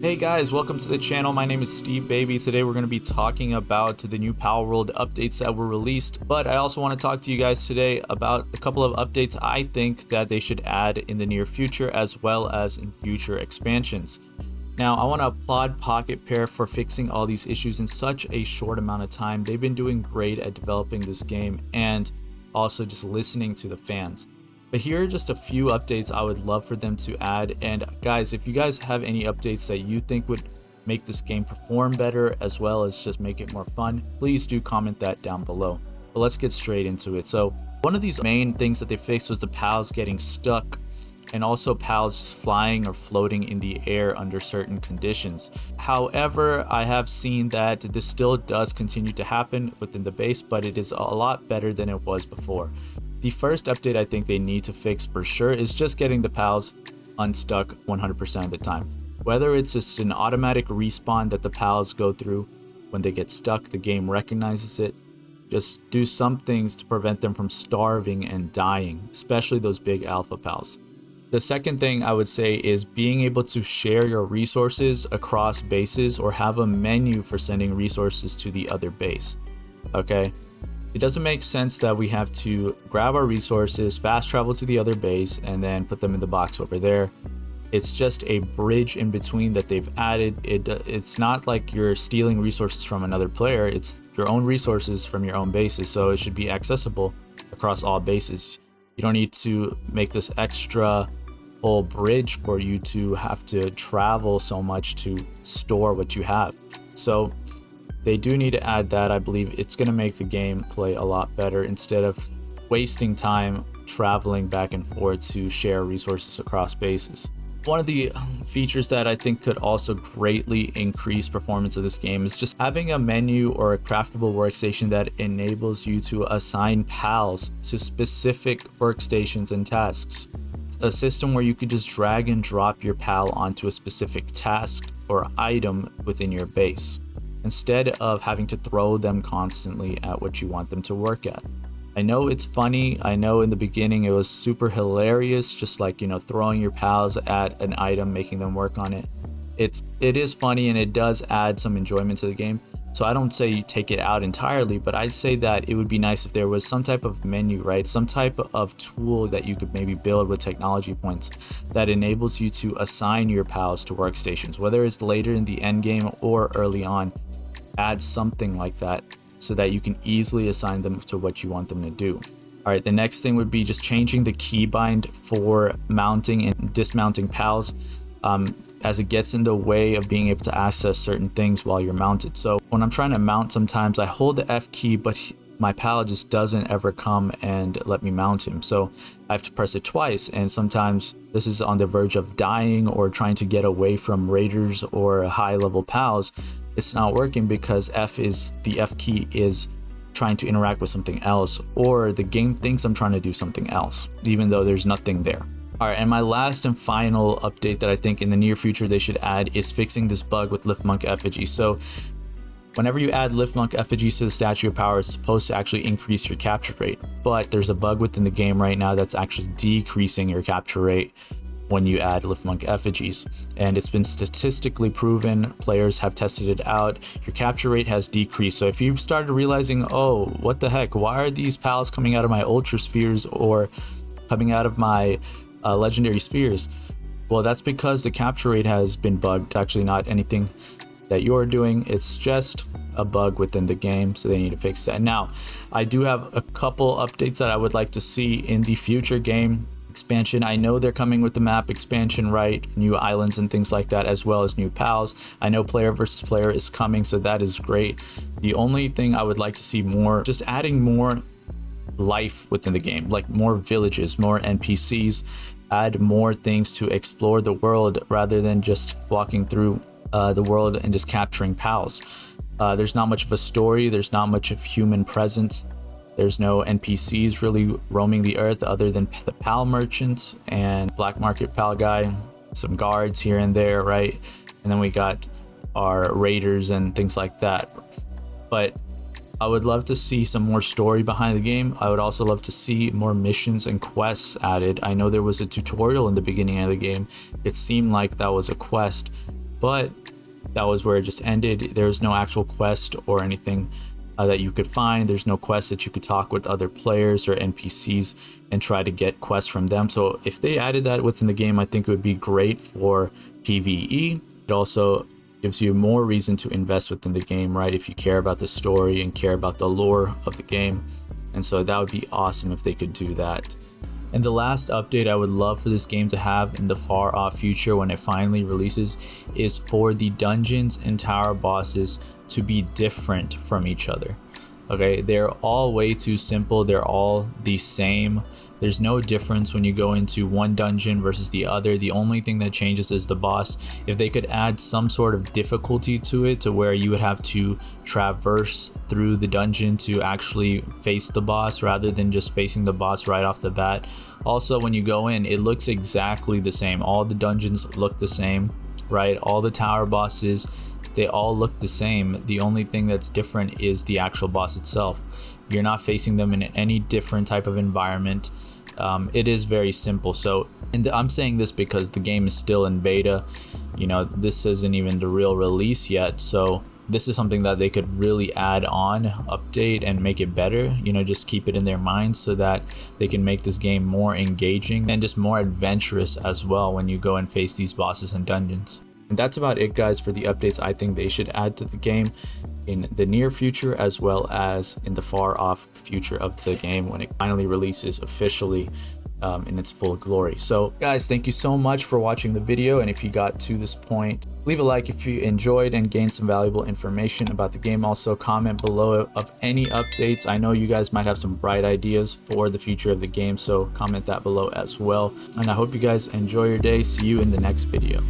Hey guys, welcome to the channel. My name is Steve Baby. Today we're going to be talking about the new PalWorld updates that were released, but I also want to talk to you guys today about a couple of updates I think that they should add in the near future as well as in future expansions. Now, I want to applaud Pocketpair for fixing all these issues in such a short amount of time. They've been doing great at developing this game and also just listening to the fans. But here are just a few updates I would love for them to add. And guys, if you guys have any updates that you think would make this game perform better as well as just make it more fun, please do comment that down below. But let's get straight into it. So one of these main things that they fixed was the pals getting stuck and also pals just flying or floating in the air under certain conditions. However, I have seen that this still does continue to happen within the base, but it is a lot better than it was before. The first update I think they need to fix for sure is just getting the pals unstuck 100% of the time. Whether it's just an automatic respawn that the pals go through when they get stuck, the game recognizes it. Just do some things to prevent them from starving and dying, especially those big alpha pals. The second thing I would say is being able to share your resources across bases or have a menu for sending resources to the other base. Okay? It doesn't make sense that we have to grab our resources, fast travel to the other base, and then put them in the box over there. It's just a bridge in between that they've added. It's not like you're stealing resources from another player. It's your own resources from your own bases, so it should be accessible across all bases. You don't need to make this extra whole bridge for you to have to travel so much to store what you have. So they do need to add that. I believe it's going to make the game play a lot better instead of wasting time traveling back and forth to share resources across bases. One of the features that I think could also greatly increase performance of this game is just having a menu or a craftable workstation that enables you to assign pals to specific workstations and tasks. A system where you could just drag and drop your pal onto a specific task or item within your base, instead of having to throw them constantly at what you want them to work at. I know it's funny. I know in the beginning it was super hilarious, just like, you know, throwing your pals at an item, making them work on it. It is funny and it does add some enjoyment to the game. So I don't say you take it out entirely, but I'd say that it would be nice if there was some type of menu, right? Some type of tool that you could maybe build with technology points that enables you to assign your pals to workstations, whether it's later in the end game or early on. Add something like that so that you can easily assign them to what you want them to do. All right, the next thing would be just changing the keybind for mounting and dismounting pals, as it gets in the way of being able to access certain things while you're mounted. So when I'm trying to mount, sometimes I hold the F key, but my pal just doesn't ever come and let me mount him. So I have to press it twice, and sometimes this is on the verge of dying or trying to get away from raiders or high level pals. It's not working because the F key is trying to interact with something else, or the game thinks I'm trying to do something else, even though there's nothing there. All right, and my last and final update that I think in the near future they should add is fixing this bug with LifMunk Effigies. So whenever you add LifMunk Effigies to the Statue of Power, it's supposed to actually increase your capture rate, but there's a bug within the game right now that's actually decreasing your capture rate when you add LifMunk Effigies, and it's been statistically proven. Players have tested it out. Your capture rate has decreased. So if you've started realizing, oh, what the heck, why are these pals coming out of my ultra spheres or coming out of my legendary spheres? Well, that's because the capture rate has been bugged. Actually, not anything that you're doing, it's just a bug within the game, so they need to fix that. Now, I do have a couple updates that I would like to see in the future game expansion. I know they're coming with the map expansion, right? New islands and things like that, as well as new pals. I know player versus player is coming, so that is great. The only thing I would like to see more, just adding more life within the game, like more villages, more NPCs, add more things to explore the world rather than just walking through the world and just capturing pals. There's not much of a story. There's not much of human presence. There's no NPCs really roaming the earth other than the pal merchants and black market pal guy, some guards here and there, right? And then we got our raiders and things like that. But I would love to see some more story behind the game. I would also love to see more missions and quests added. I know there was a tutorial in the beginning of the game. It seemed like that was a quest. but that was where it just ended. There was no actual quest or anything that you could find. There's no quest that you could talk with other players or NPCs and try to get quests from them. So if they added that within the game, I think it would be great for PvE. It also gives you more reason to invest within the game, right? If you care about the story and care about the lore of the game. And so that would be awesome if they could do that. And the last update I would love for this game to have in the far off future when it finally releases is for the dungeons and tower bosses to be different from each other. Okay, they're all way too simple. They're all the same. There's no difference when you go into one dungeon versus the other. The only thing that changes is the boss. If they could add some sort of difficulty to it, to where you would have to traverse through the dungeon to actually face the boss rather than just facing the boss right off the bat. Also, when you go in, it looks exactly the same. All the dungeons look the same, right? All the tower bosses, they all look the same. The only thing that's different is the actual boss itself. You're not facing them in any different type of environment. It is very simple. So, and I'm saying this because the game is still in beta. You know, this isn't even the real release yet. So this is something that they could really add on, update, and make it better. You know, just keep it in their minds so that they can make this game more engaging and just more adventurous as well when you go and face these bosses and dungeons. And that's about it, guys, for the updates I think they should add to the game in the near future, as well as in the far off future of the game when it finally releases officially in its full glory. So guys, thank you so much for watching the video, and if you got to this point, leave a like if you enjoyed and gained some valuable information about the game. Also comment below of any updates. I know you guys might have some bright ideas for the future of the game, so comment that below as well. And I hope you guys enjoy your day. See you in the next video.